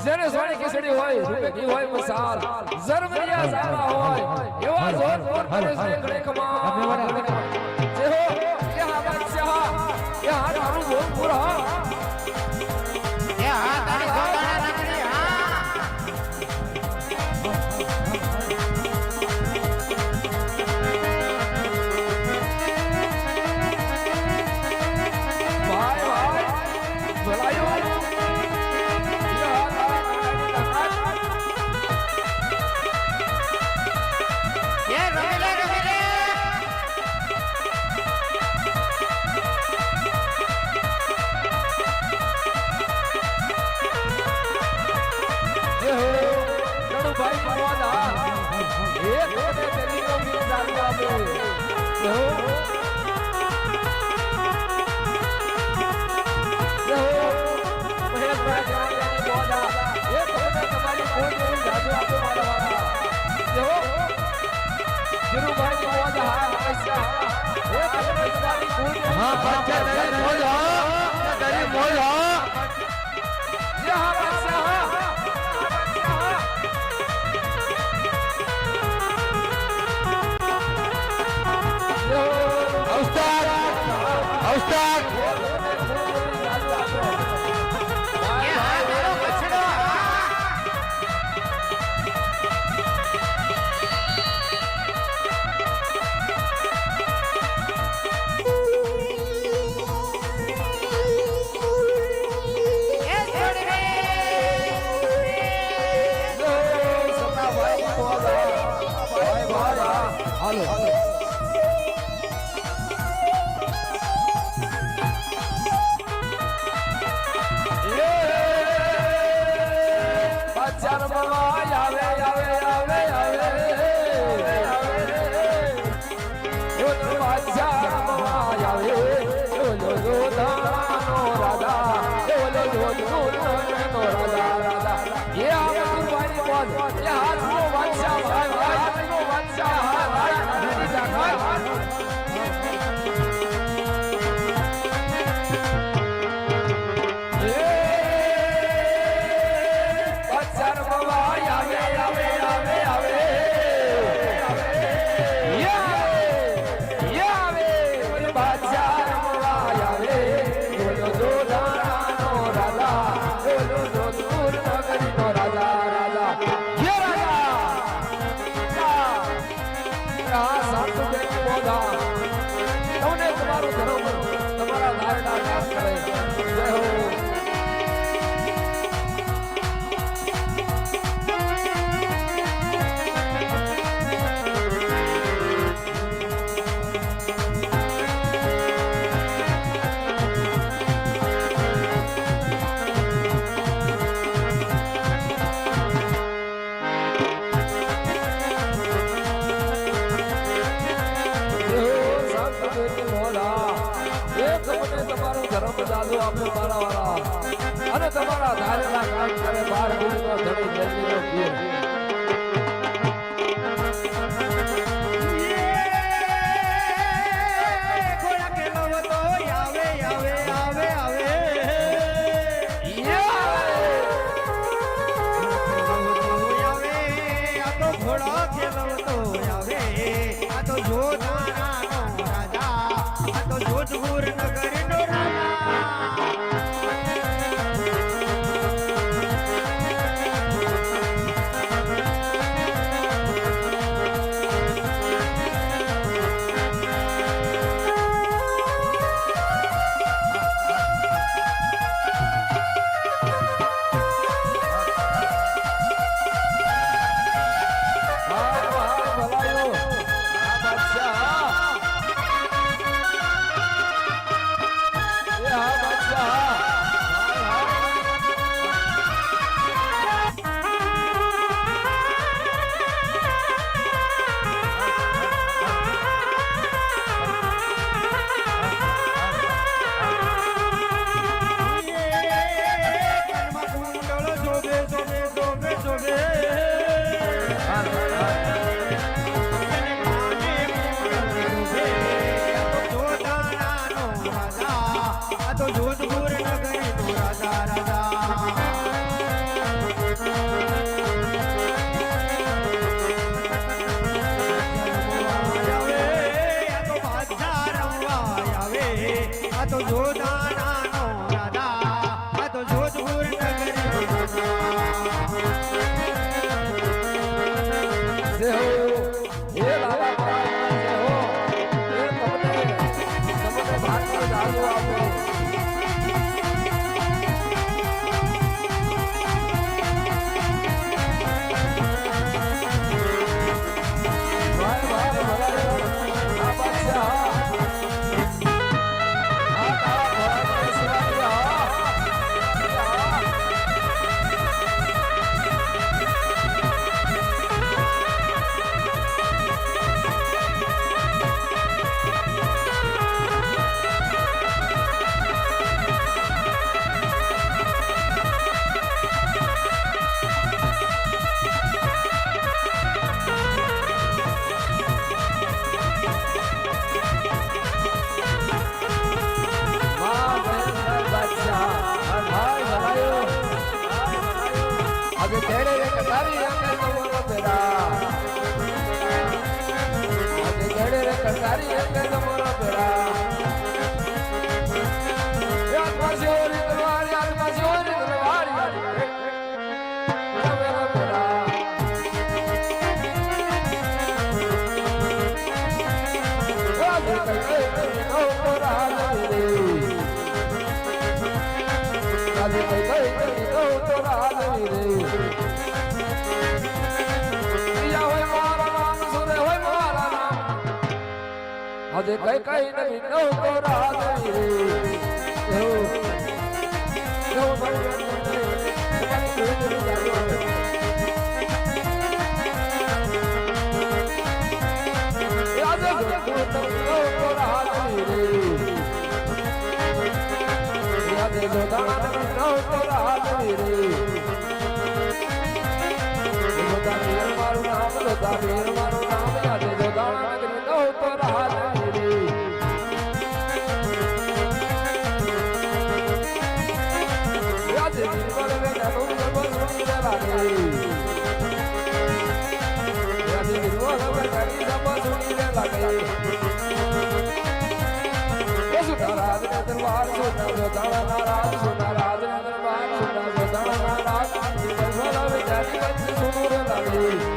જેને સોની ખીચડી હોય રૂપે ઘી હોય મસાલ જર્મનિયા સાલા હોય એવા જોધપુર કરે છે ખમા જે હો કે હા બાદશાહ કે હા તારું જોધપુર હા એ હા તારી ગોદાણા નાખડી હા ભાઈ ભાઈ ભલાયો भाई परवाना एक होने तेरी को भी डालवा में यो महेश भाई जवानी बोला एक होने तुम्हारी कोई नहीं जादू आपको मारा वाला यो गुरु भाई बोला ऐसा एक होने तुम्हारी कोई हां बच्चा तेरे बोल हो तेरी बोल हो यहां बच्चा Austak અને તમારા ધારેલા કામ કરે બાર ગુરુનો ધણી જલ્દીનો પીર કોળા કે લવ તો આવે આવે આવે આવે આ તો ઘોડા કે લવ તો આવે આ તો જોધારાનો રાજા આ તો જોધપુર નગરનો રાજા તો જોધપુર નગરી નો રાજા રાજા આજે તેડે રે કટારી આંગે તમારો બેડા આજે તેડે રે કટારી આંગે તમારો બેડા યાદ પાછી ઓરી તલવારી યાદ પાછી ઓરી તલવારી તમારો બેડા આજે કઈ નો તોરા રે આજે કઈ નો તોરા રે આજે કઈ કઈ નહીં નવ તો રાત મારું નામ મારું નામ યાદ જોદાણા નગરી નવ તો રાત दरबार सोना जोदाना नाराज सोना राज दरबार सोना जोदाना नाराज सुनूर लगे